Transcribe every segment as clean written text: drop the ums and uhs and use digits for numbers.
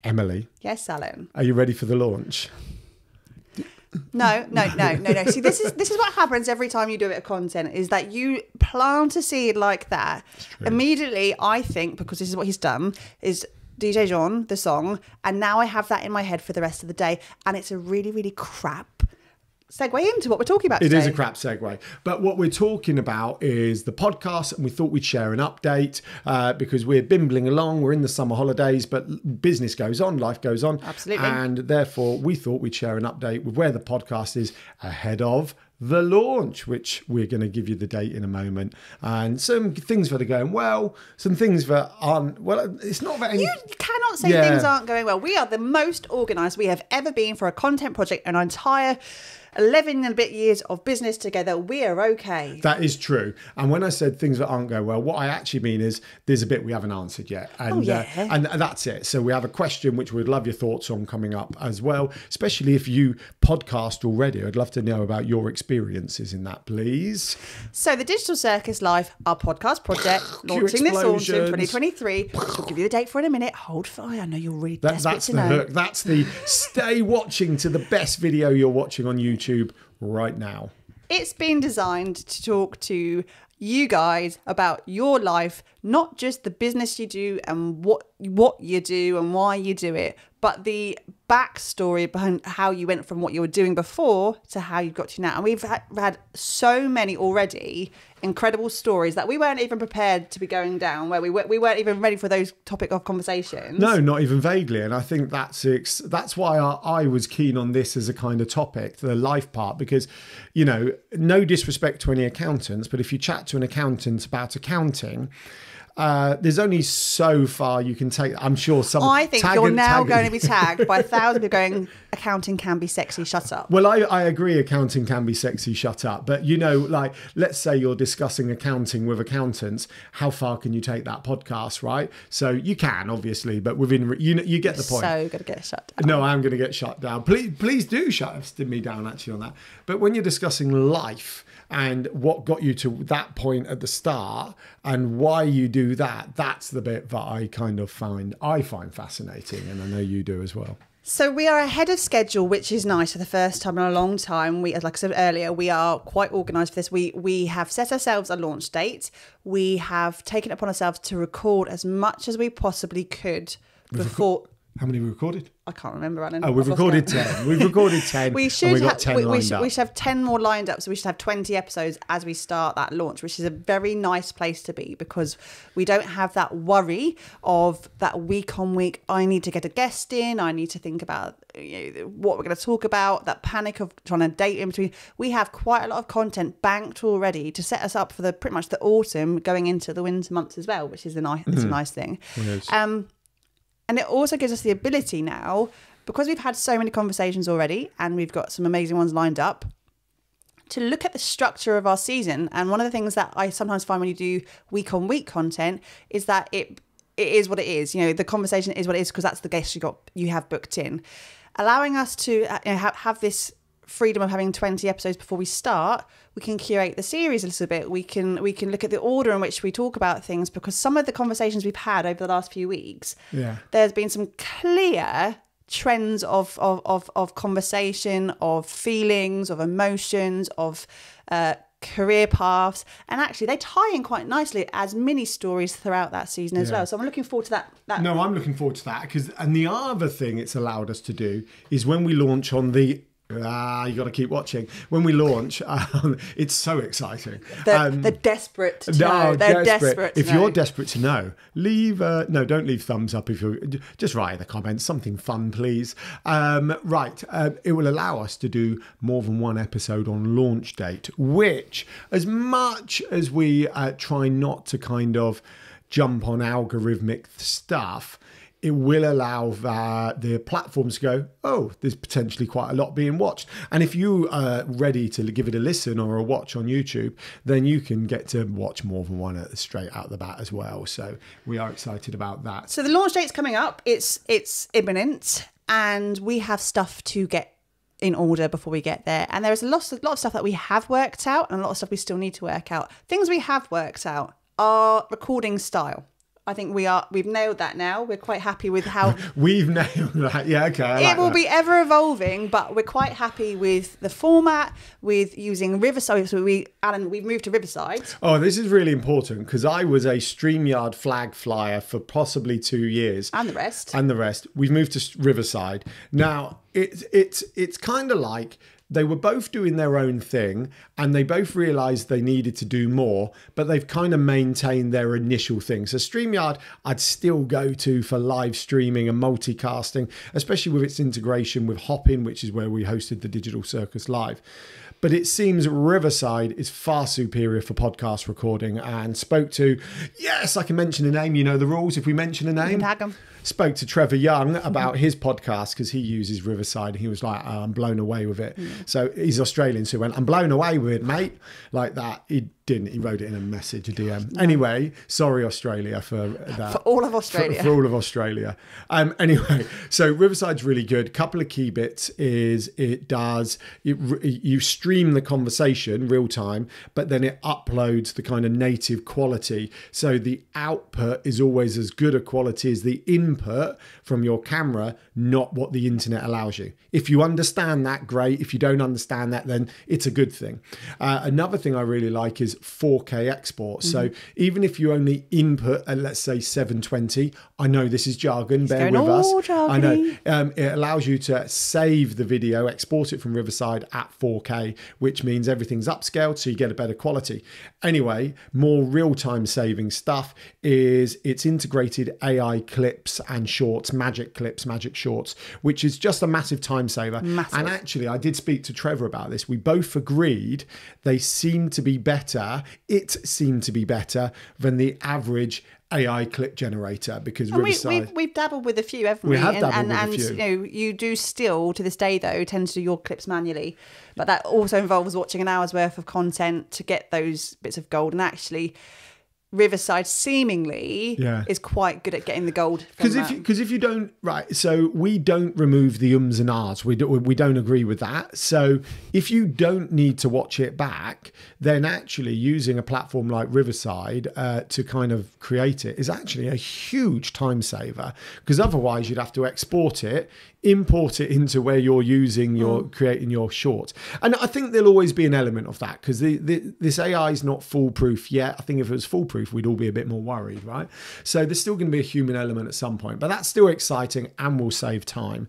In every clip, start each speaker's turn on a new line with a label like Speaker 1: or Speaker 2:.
Speaker 1: Emily.
Speaker 2: Yes, Alan.
Speaker 1: Are you ready for the launch?
Speaker 2: No. See, this is what happens every time you do a bit of content, is that you plant a seed like that. Immediately, I think, because this is what he's done, is DJ Jean, the song, and now I have that in my head for the rest of the day, and it's a really, really crap segue into what we're talking about today.
Speaker 1: It is a crap segue. But what we're talking about is the podcast, and we thought we'd share an update because we're bimbling along. We're in the summer holidays, but business goes on, life goes on.
Speaker 2: Absolutely.
Speaker 1: And therefore, we thought we'd share an update with where the podcast is ahead of the launch, which we're going to give you the date in a moment. And some things that are going well, some things that aren't. Well, it's not that any...
Speaker 2: You cannot say things aren't going well. We are the most organised we have ever been for a content project, an entire 11 and a bit years of business together. We are okay.
Speaker 1: That is true. And when I said things that aren't going well, what I actually mean is there's a bit we haven't answered yet. And, and that's it. So we have a question which we'd love your thoughts on coming up as well, especially if you podcast already. I'd love to know about your experiences in that, please.
Speaker 2: So the Digital Circus LIFE, our podcast project, launching this autumn 2023. We'll give you the date for in a minute. Hold fire. I know you're really desperate to know.
Speaker 1: Hook. That's the stay watching to the best video you're watching on YouTube right now.
Speaker 2: It's been designed to talk to you guys about your life, not just the business you do and what you do and why you do it, but the backstory behind how you went from what you were doing before to how you got to now. And we've had so many already incredible stories that we weren't even prepared to be going down, where we weren't even ready for those topic of conversations.
Speaker 1: No, not even vaguely. And I think that's why I was keen on this as a kind of topic, the life part, because, you know, no disrespect to any accountants, but if you chat to an accountant about accounting, there's only so far you can take. I'm sure someone...
Speaker 2: I think you're now going to be tagged by 1,000 people going, accounting can be sexy, shut up.
Speaker 1: Well, I agree accounting can be sexy, shut up. But, you know, like, let's say you're discussing accounting with accountants. How far can you take that podcast, right? So you can, obviously, but within... You get the point.
Speaker 2: So going to get shut down.
Speaker 1: No, I'm going to get shut down. Please do shut me down, actually, on that. But when you're discussing life and what got you to that point at the start and why you do that, that's the bit that I find fascinating, and I know you do as well.
Speaker 2: So we are ahead of schedule, which is nice for the first time in a long time. Like I said earlier, we are quite organised for this. We have set ourselves a launch date. We have taken it upon ourselves to record as much as we possibly could before...
Speaker 1: How many we recorded?
Speaker 2: I can't remember, Alan.
Speaker 1: Oh, we've recorded 10. We've recorded 10.
Speaker 2: We should
Speaker 1: and we got 10 lined up.
Speaker 2: We should have 10 more lined up. So we should have 20 episodes as we start that launch, which is a very nice place to be, because we don't have that worry of that week on week. I need to get a guest in. I need to think about what we're going to talk about. That panic of trying to date in between. We have quite a lot of content banked already to set us up for pretty much the autumn going into the winter months as well, which is a nice thing.
Speaker 1: Yes.
Speaker 2: And it also gives us the ability now, because we've had so many conversations already and we've got some amazing ones lined up, to look at the structure of our season. And one of the things that I sometimes find when you do week-on-week content is that it is what it is. You know, the conversation is what it is because that's the guest you have booked in. Allowing us to have this freedom of having 20 episodes before we start, we can curate the series a little bit. We can look at the order in which we talk about things, because some of the conversations we've had over the last few weeks, there's been some clear trends of conversation, of feelings, of emotions, of career paths, and actually they tie in quite nicely as mini stories throughout that season as well. So I'm looking forward to that.
Speaker 1: No, I'm looking forward to that, and the other thing it's allowed us to do is when we launch on the you got to keep watching. When we launch, it's so exciting.
Speaker 2: They're desperate to know. They're desperate to
Speaker 1: know. If you're desperate to know, don't leave thumbs up. If you're just write in the comments something fun, please. It will allow us to do more than one episode on launch date, which, as much as we try not to kind of jump on algorithmic stuff, it will allow the platforms to go, oh, there's potentially quite a lot being watched. And if you are ready to give it a listen or a watch on YouTube, then you can get to watch more than one straight out the bat as well. So we are excited about that.
Speaker 2: So the launch date's coming up. It's imminent, and we have stuff to get in order before we get there. And there's a lot of stuff that we have worked out and a lot of stuff we still need to work out. Things we have worked out are recording style. I think we've nailed that now. We're quite happy with how
Speaker 1: we've nailed that. Yeah, okay.
Speaker 2: It will be ever evolving, but we're quite happy with the format, with using Riverside. So we've moved to Riverside.
Speaker 1: Oh, this is really important because I was a StreamYard flag flyer for possibly 2 years.
Speaker 2: And the rest.
Speaker 1: We've moved to Riverside. Now, it's kind of like they were both doing their own thing and they both realized they needed to do more, but they've kind of maintained their initial thing. So StreamYard, I'd still go to for live streaming and multicasting, especially with its integration with Hopin, which is where we hosted the Digital Circus Live. But it seems Riverside is far superior for podcast recording, and spoke to, yes, I can mention a name. You know the rules. If we mention a name,
Speaker 2: you can tag 'em.
Speaker 1: Spoke to Trevor Young about his podcast because he uses Riverside. He was like, oh, I'm blown away with it. So he's Australian, so he went, I'm blown away with it, mate. Like that. He didn't. He wrote it in a message, a DM. Anyway, sorry, Australia, for that.
Speaker 2: For all of Australia.
Speaker 1: For all of Australia. Anyway, so Riverside's really good. Couple of key bits is you stream the conversation real time, but then it uploads the kind of native quality. So the output is always as good a quality as the input from your camera, not what the internet allows you. If you understand that, great. If you don't understand that, then it's a good thing. Another thing I really like is 4K export. So even if you only input at, let's say, 720, I know this is jargon, bear with us. I know. It allows you to save the video, export it from Riverside at 4K, which means everything's upscaled, so you get a better quality. Anyway, more real-time saving stuff is it's integrated AI clips and shorts, magic clips, magic shorts, which is just a massive time saver.
Speaker 2: Massive.
Speaker 1: And actually, I did speak to Trevor about this. We both agreed they seem to be better. It seemed to be better than the average AI clip generator, because Riverside...
Speaker 2: We've dabbled with a few, haven't we?
Speaker 1: We have dabbled with a few.
Speaker 2: You know, you do still, to this day though, tend to do your clips manually. But that also involves watching an hour's worth of content to get those bits of gold. And actually, Riverside seemingly is quite good at getting the gold.
Speaker 1: Because if you don't, right, so we don't remove the ums and ahs. We don't agree with that. So if you don't need to watch it back, then actually using a platform like Riverside to kind of create it is actually a huge time saver, because otherwise you'd have to export it, import it into where you're using creating your shorts. And I think there'll always be an element of that, because this AI is not foolproof yet. I think if it was foolproof, we'd all be a bit more worried, right? So there's still going to be a human element at some point, but that's still exciting and will save time.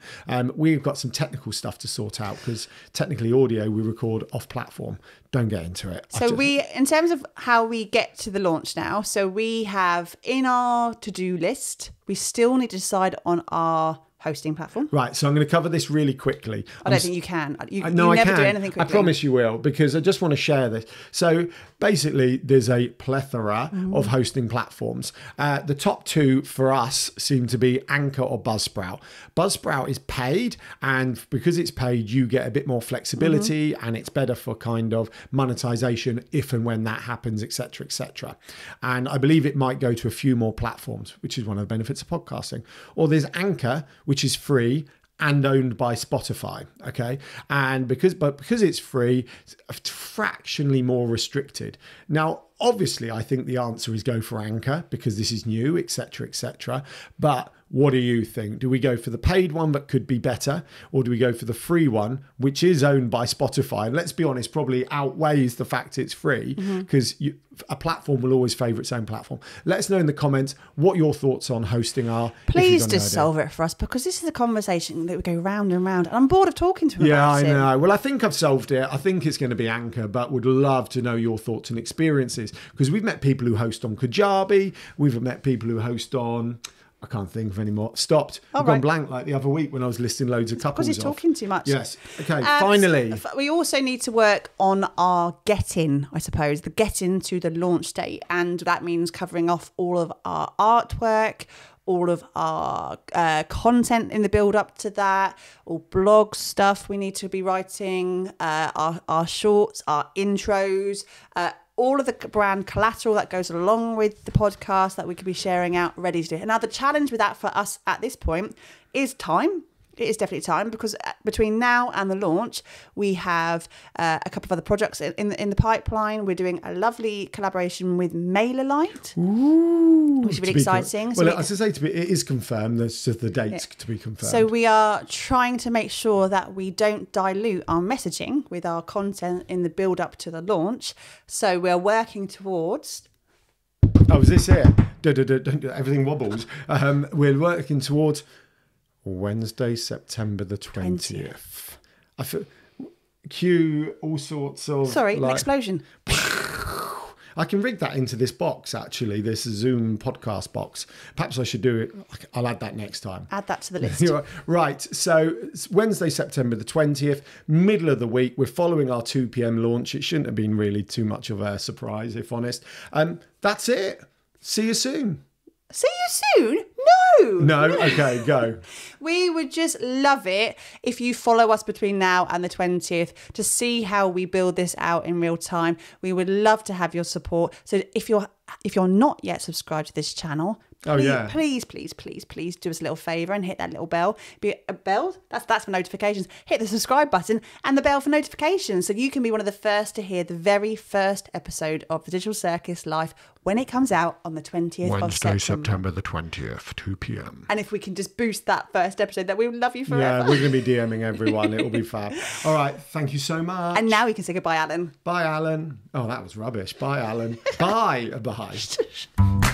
Speaker 1: We've got some technical stuff to sort out, because technically audio we record off platform. Don't get into it.
Speaker 2: So in terms of how we get to the launch now, so we have in our to-do list, we still need to decide on our hosting platform.
Speaker 1: Right, so I'm going to cover this really quickly.
Speaker 2: I don't think you can. You
Speaker 1: I
Speaker 2: never
Speaker 1: can.
Speaker 2: do anything quickly.
Speaker 1: I promise you will, because I just want to share this. So basically, there's a plethora of hosting platforms. The top two for us seem to be Anchor or Buzzsprout. Buzzsprout is paid, and because it's paid, you get a bit more flexibility, and it's better for kind of monetization if and when that happens, etc., etc. And I believe it might go to a few more platforms, which is one of the benefits of podcasting. Or there's Anchor, which is free and owned by Spotify, okay? And because it's free, it's fractionally more restricted. Now, obviously, I think the answer is go for Anchor, because this is new, etc., etc. But what do you think? Do we go for the paid one that could be better, or do we go for the free one, which is owned by Spotify? And let's be honest, probably outweighs the fact it's free, because a platform will always favour its own platform. Let us know in the comments what your thoughts on hosting are.
Speaker 2: Please just solve it for us, because this is a conversation that we go round and round, and I'm bored of talking to him about it.
Speaker 1: Yeah, I know. Well, I think I've solved it. I think it's going to be Anchor, but would love to know your thoughts and experiences, because we've met people who host on Kajabi. We've met people who host on... I can't think of any more. Stopped. I've gone blank like the other week when I was listing loads of couples.
Speaker 2: Because you're talking too much.
Speaker 1: Yes. Okay, finally.
Speaker 2: We also need to work on our get-in, I suppose, the get-in to the launch date. And that means covering off all of our artwork, all of our content in the build up to that, all blog stuff we need to be writing, our shorts, our intros, all of the brand collateral that goes along with the podcast that we could be sharing out, ready to do. And now the challenge with that for us at this point is time. it is definitely time, because between now and the launch, we have a couple of other projects in the pipeline. We're doing a lovely collaboration with MailerLite, which is really exciting.
Speaker 1: Well, as I say, it is confirmed. There's just the dates to be confirmed.
Speaker 2: So we are trying to make sure that we don't dilute our messaging with our content in the build up to the launch. So we're working towards...
Speaker 1: Oh, is this it? Everything wobbles. We're working towards Wednesday, September the 20th. I feel, cue all sorts of...
Speaker 2: Sorry, an explosion.
Speaker 1: I can rig that into this box, actually, this Zoom podcast box. Perhaps I should do it. I'll add that next time.
Speaker 2: Add that to the list.
Speaker 1: Right. So it's Wednesday, September the 20th, middle of the week. We're following our 2 p.m. launch. It shouldn't have been really too much of a surprise, if honest. That's it. See you soon.
Speaker 2: See you soon?
Speaker 1: No? Okay, go.
Speaker 2: We would just love it if you follow us between now and the 20th to see how we build this out in real time. We would love to have your support. So if you're not yet subscribed to this channel, please do us a little favour and hit that little bell. Be a bell? That's for notifications. Hit the subscribe button and the bell for notifications, so you can be one of the first to hear the very first episode of the Digital Circus Life when it comes out on the 20th of September.
Speaker 1: Wednesday, September the 20th, 2 p.m.
Speaker 2: And if we can just boost that first episode, then we would love you forever.
Speaker 1: Yeah, we're going to be DMing everyone. It will be fab. All right, thank you so much.
Speaker 2: And now we can say goodbye, Alan.
Speaker 1: Bye, Alan. Oh, that was rubbish. Bye, Alan. Bye. Bye.